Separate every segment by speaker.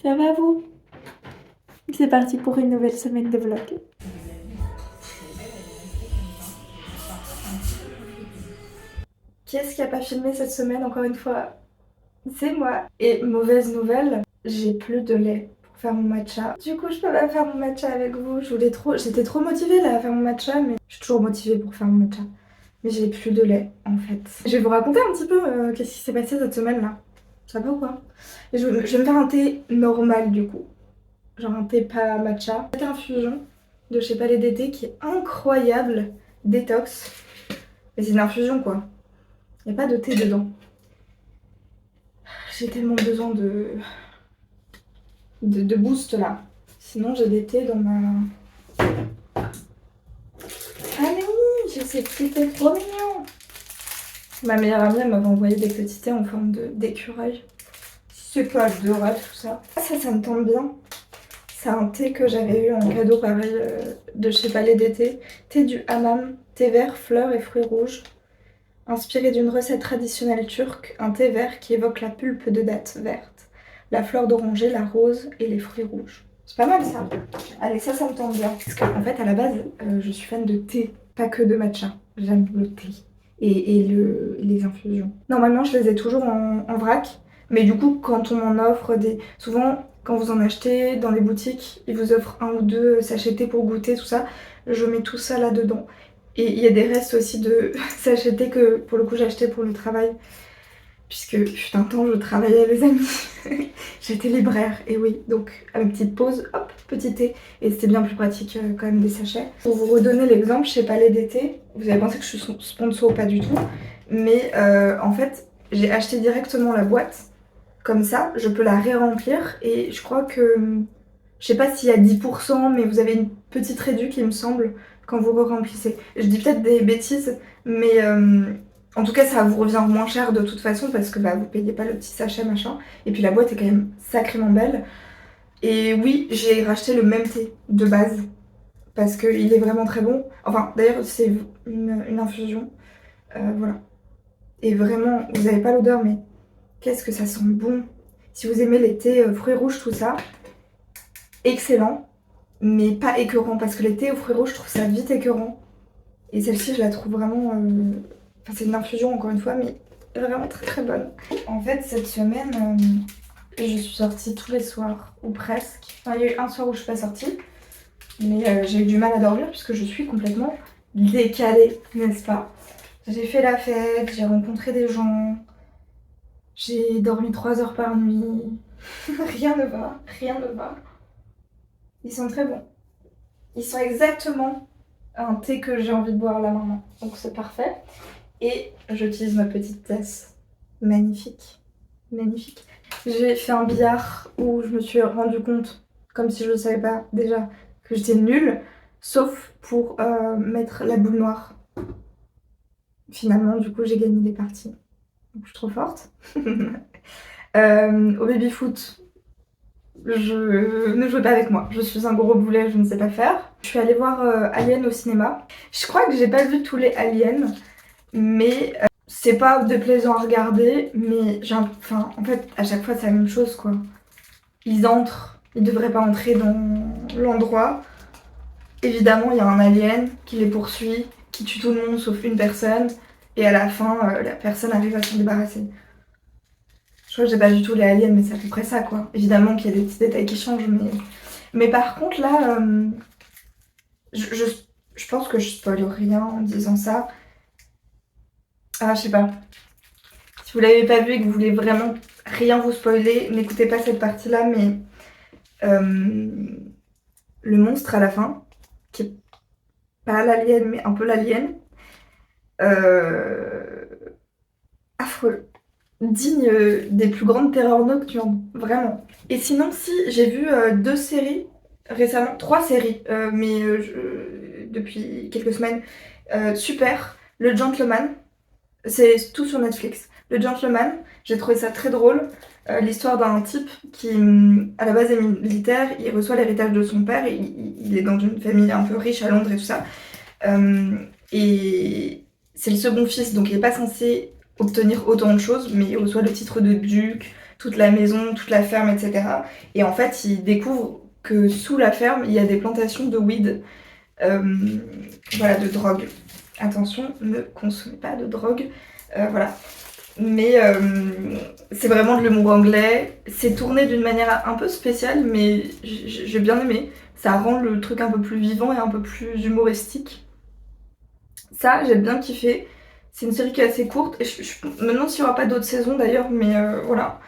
Speaker 1: Ça va vous? C'est parti pour une nouvelle semaine de vlog. Qui est-ce qui a pas filmé cette semaine encore une fois? C'est moi. Et mauvaise nouvelle, j'ai plus de lait pour faire mon matcha. Du coup, je peux pas faire mon matcha avec vous. J'étais trop motivée là à faire mon matcha, mais je suis toujours motivée pour faire mon matcha. Mais j'ai plus de lait en fait. Je vais vous raconter un petit peu qu'est-ce qui s'est passé cette semaine là. Ça va ou quoi? Je vais me faire un thé normal du coup. Genre un thé pas matcha. Cette infusion de chez Palais d'été qui est incroyable. Détox. Mais c'est une infusion quoi. Il n'y a pas de thé dedans. J'ai tellement besoin de boost là. Sinon j'ai des thés dans ma... Ah mais oui, j'ai ces petits thés trop mignons. Ma meilleure amie elle m'avait envoyé des petits thés en forme d'écureuil. C'est pas adorable tout ça. Ça me tombe bien. C'est un thé que j'avais eu en cadeau pareil de chez Palais d'été. Thé du hammam, thé vert, fleurs et fruits rouges. Inspiré d'une recette traditionnelle turque, un thé vert qui évoque la pulpe de dattes vertes, la fleur d'oranger, la rose et les fruits rouges. C'est pas mal ça. Allez, ça me tente bien. Parce qu'en fait, à la base, je suis fan de thé, pas que de matcha. J'aime le thé et les infusions. Normalement, je les ai toujours en vrac, mais du coup, quand on m'en offre des... Souvent, quand vous en achetez dans les boutiques, ils vous offrent un ou deux sachets thé pour goûter, tout ça. Je mets tout ça là-dedans. Et il y a des restes aussi de sachets thé que pour le coup j'ai acheté pour le travail. Puisque fut un temps je travaillais les amis. J'étais libraire et oui, donc à ma petite pause, hop, petit thé. Et c'était bien plus pratique quand même des sachets. Pour vous redonner l'exemple, chez Palais d'été, vous avez pensé que je suis sponsor, pas du tout. Mais en fait, j'ai acheté directement la boîte. Comme ça, je peux la ré-remplir et je crois que... Je sais pas s'il y a 10%, mais vous avez une petite réduction il me semble quand vous re-remplissez. Je dis peut-être des bêtises, mais en tout cas ça vous revient moins cher de toute façon parce que bah, vous payez pas le petit sachet machin. Et puis la boîte est quand même sacrément belle. Et oui, j'ai racheté le même thé de base parce qu'il est vraiment très bon. Enfin d'ailleurs c'est une infusion. Voilà. Et vraiment, vous avez pas l'odeur mais qu'est-ce que ça sent bon. Si vous aimez les thés fruits rouges, tout ça, excellent. Mais pas écœurant parce que les thés aux fruits rouges je trouve ça vite écœurant et celle-ci je la trouve vraiment enfin c'est une infusion encore une fois mais vraiment très très bonne. En fait cette semaine je suis sortie tous les soirs ou presque. Enfin il y a eu un soir où je suis pas sortie mais j'ai eu du mal à dormir puisque je suis complètement décalée, n'est-ce pas? J'ai fait la fête, j'ai rencontré des gens, j'ai dormi 3 heures par nuit. Rien ne va, rien ne va. Ils sont très bons. Ils sont exactement un thé que j'ai envie de boire là maintenant. Donc c'est parfait. Et j'utilise ma petite tasse. Magnifique. Magnifique. J'ai fait un billard où je me suis rendu compte, comme si je ne savais pas déjà, que j'étais nulle. Sauf pour mettre la boule noire. Finalement, du coup, j'ai gagné des parties. Donc je suis trop forte. Au baby-foot, ne jouez pas avec moi, je suis un gros boulet, je ne sais pas faire. Je suis allée voir Alien au cinéma. Je crois que j'ai pas vu tous les Aliens, mais c'est pas déplaisant à regarder, mais enfin, en fait, à chaque fois c'est la même chose quoi. Ils entrent, ils devraient pas entrer dans l'endroit. Évidemment, il y a un alien qui les poursuit, qui tue tout le monde sauf une personne, et à la fin, la personne arrive à s'en débarrasser. Je crois que j'ai pas du tout les aliens, mais c'est à peu près ça quoi. Évidemment qu'il y a des petits détails qui changent, mais par contre là, je pense que je spoil rien en disant ça. Ah, je sais pas. Si vous l'avez pas vu et que vous voulez vraiment rien vous spoiler, n'écoutez pas cette partie-là, mais le monstre à la fin, qui est pas l'alien, mais un peu l'alien, affreux. Digne des plus grandes terreurs nocturnes, vraiment. Et sinon, si, j'ai vu 2 séries récemment, 3 séries, depuis quelques semaines. Super, Le Gentleman, c'est tout sur Netflix. Le Gentleman, j'ai trouvé ça très drôle. L'histoire d'un type qui, à la base, est militaire, il reçoit l'héritage de son père, et il est dans une famille un peu riche à Londres et tout ça. Et c'est le second fils, donc il n'est pas censé obtenir autant de choses, mais il reçoit le titre de duc, toute la maison, toute la ferme, etc. Et en fait, il découvre que sous la ferme, il y a des plantations de weed, voilà, de drogue. Attention, ne consommez pas de drogue, voilà. Mais c'est vraiment de l'humour anglais. C'est tourné d'une manière un peu spéciale, mais j'ai bien aimé. Ça rend le truc un peu plus vivant et un peu plus humoristique. Ça, j'ai bien kiffé. C'est une série qui est assez courte. Et je me demande s'il n'y aura pas d'autres saisons d'ailleurs, mais voilà.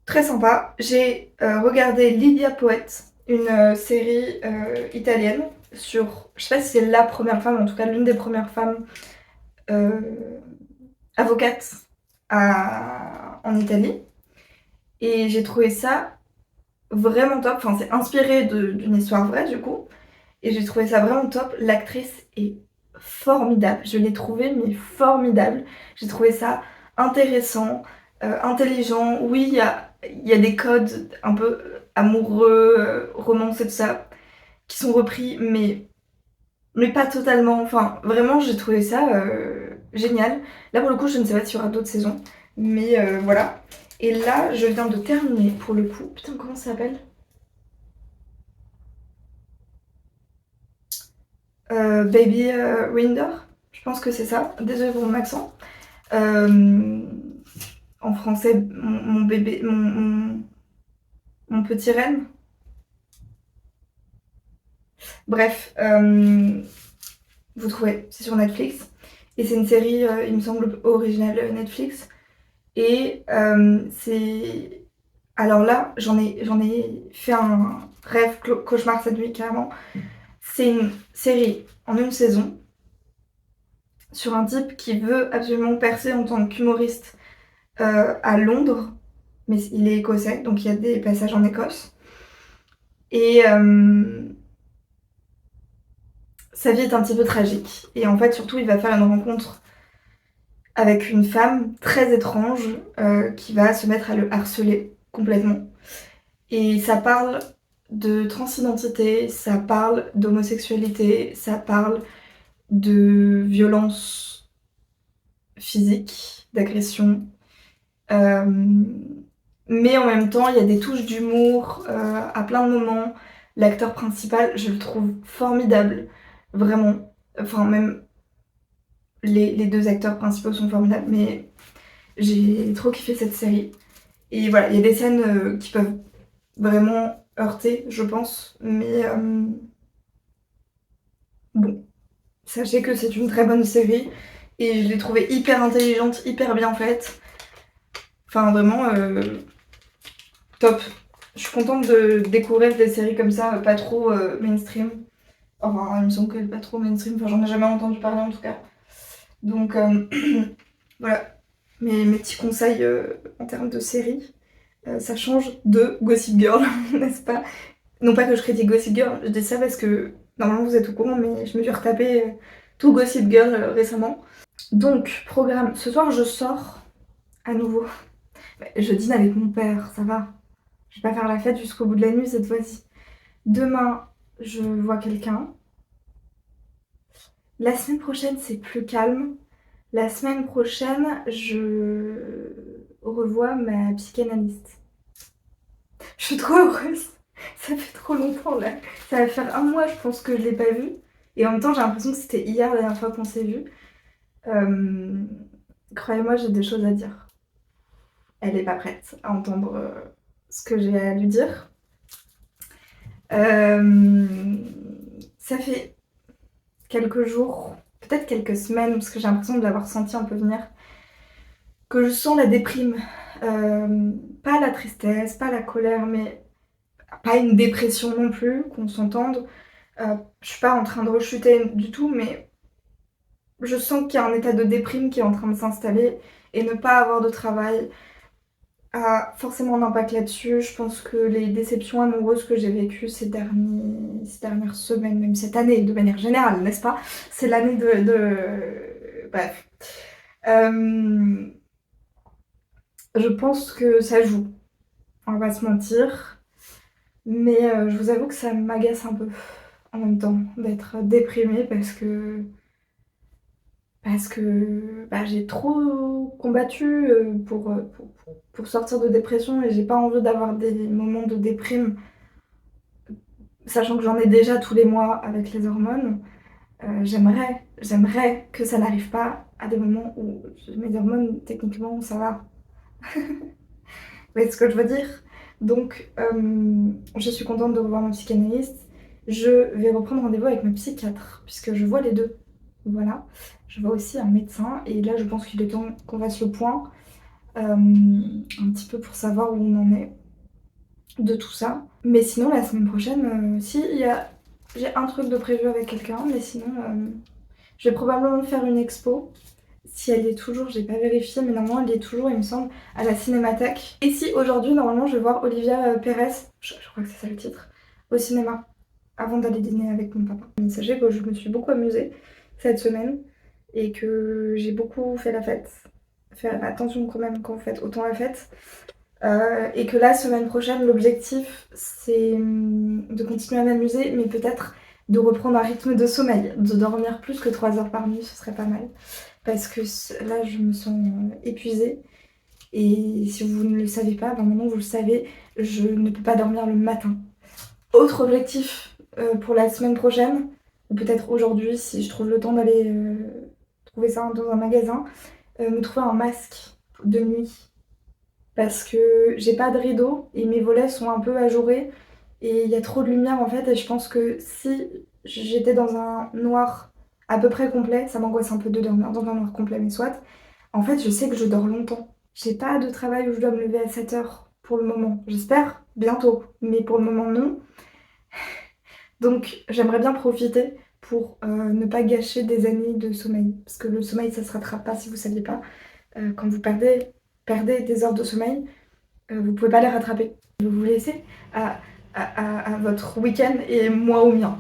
Speaker 1: Très sympa. J'ai regardé Lydia Poète, une série italienne sur, je sais pas si c'est la première femme, en tout cas l'une des premières femmes euh, avocates en Italie. Et j'ai trouvé ça vraiment top. Enfin, c'est inspiré d'une histoire vraie du coup. Et j'ai trouvé ça vraiment top. L'actrice est formidable. Je l'ai trouvée mais formidable. J'ai trouvé ça intéressant, intelligent. Oui, il y a des codes un peu amoureux, romance et tout ça, qui sont repris, mais pas totalement. Enfin, vraiment, j'ai trouvé ça génial. Là, pour le coup, je ne sais pas s'il y aura d'autres saisons, mais voilà. Et là, je viens de terminer pour le coup. Putain, comment ça s'appelle? Baby Rinder, je pense que c'est ça. Désolée pour mon accent. Euh, En français, mon bébé, mon petit renne. Bref, vous trouvez, c'est sur Netflix. Et c'est une série, il me semble, originale Netflix. Et c'est. Alors là, j'en ai fait un rêve cauchemar cette nuit, carrément. C'est une série en une saison sur un type qui veut absolument percer en tant qu'humoriste à Londres, mais il est écossais, donc il y a des passages en Écosse. Et sa vie est un petit peu tragique. Et en fait, surtout, il va faire une rencontre avec une femme très étrange qui va se mettre à le harceler complètement. Et ça parle de transidentité, ça parle d'homosexualité, ça parle de violence physique, d'agression. Euh, mais en même temps, il y a des touches d'humour à plein de moments. L'acteur principal, je le trouve formidable, vraiment. Enfin, même les deux acteurs principaux sont formidables, mais j'ai trop kiffé cette série. Et voilà, il y a des scènes qui peuvent vraiment heurter, je pense, mais bon, sachez que c'est une très bonne série et je l'ai trouvée hyper intelligente, hyper bien faite. Enfin, vraiment, top. Je suis contente de découvrir des séries comme ça, pas trop mainstream. Enfin, il me semble que pas trop mainstream, enfin, j'en ai jamais entendu parler en tout cas. Donc, voilà, mes petits conseils en termes de séries. Ça change de Gossip Girl, n'est-ce pas? Non pas que je critique Gossip Girl, je dis ça parce que normalement vous êtes au courant, mais je me suis retapé tout Gossip Girl récemment. Donc, programme, ce soir je sors à nouveau. Je dîne avec mon père, ça va. Je vais pas faire la fête jusqu'au bout de la nuit cette fois-ci. Demain, je vois quelqu'un. La semaine prochaine, c'est plus calme. La semaine prochaine, je revois ma psychanalyste. Je suis trop heureuse. Ça fait trop longtemps là. Ça va faire un mois, je pense que je l'ai pas vue. Et en même temps, j'ai l'impression que c'était hier la dernière fois qu'on s'est vu. Euh, Croyez-moi, j'ai des choses à dire. Elle est pas prête à entendre ce que j'ai à lui dire. Euh, Ça fait quelques jours, peut-être quelques semaines, parce que j'ai l'impression de l'avoir senti un peu venir, que je sens la déprime. Pas la tristesse, pas la colère, mais pas une dépression non plus, qu'on s'entende. Je suis pas en train de rechuter du tout, mais je sens qu'il y a un état de déprime qui est en train de s'installer et ne pas avoir de travail a forcément un impact là-dessus. Je pense que les déceptions amoureuses que j'ai vécues ces dernières semaines, même cette année de manière générale, n'est-ce pas? C'est l'année Bref. Euh, je pense que ça joue, on va pas se mentir. Mais je vous avoue que ça m'agace un peu en même temps d'être déprimée parce que parce que bah, j'ai trop combattu pour sortir de dépression et j'ai pas envie d'avoir des moments de déprime, sachant que j'en ai déjà tous les mois avec les hormones. J'aimerais que ça n'arrive pas à des moments où mes hormones, techniquement, ça va. Vous voyez ce que je veux dire? Donc, je suis contente de revoir mon psychanalyste. Je vais reprendre rendez-vous avec ma psychiatre, puisque je vois les deux. Voilà. Je vois aussi un médecin, et là, je pense qu'il est temps qu'on fasse le point, un petit peu pour savoir où on en est de tout ça. Mais sinon, la semaine prochaine, si, j'ai un truc de prévu avec quelqu'un, mais sinon, je vais probablement faire une expo. Si elle y est toujours, j'ai pas vérifié, mais normalement elle y est toujours, il me semble, à la Cinémathèque. Et si aujourd'hui, normalement, je vais voir Olivia Pérez, je crois que c'est ça le titre, au cinéma, avant d'aller dîner avec mon papa. Mais sachez que je me suis beaucoup amusée cette semaine et que j'ai beaucoup fait la fête. Faire attention quand même quand vous faites autant la fête. Et que la semaine prochaine, l'objectif, c'est de continuer à m'amuser, mais peut-être de reprendre un rythme de sommeil, de dormir plus que 3 heures par nuit, ce serait pas mal. Parce que là, je me sens épuisée. Et si vous ne le savez pas, ben maintenant vous le savez, je ne peux pas dormir le matin. Autre objectif pour la semaine prochaine, ou peut-être aujourd'hui, si je trouve le temps d'aller trouver ça dans un magasin, me trouver un masque de nuit parce que j'ai pas de rideau et mes volets sont un peu ajourés et il y a trop de lumière en fait et je pense que si j'étais dans un noir à peu près complet, ça m'angoisse un peu de dormir dans un noir complet mais soit, en fait je sais que je dors longtemps. J'ai pas de travail où je dois me lever à 7 heures pour le moment. J'espère bientôt, mais pour le moment non. Donc j'aimerais bien profiter pour ne pas gâcher des années de sommeil. Parce que le sommeil ça se rattrape pas si vous saviez pas. Quand vous perdez des heures de sommeil, vous pouvez pas les rattraper. Je vais vous laisser à votre week-end et moi au mien.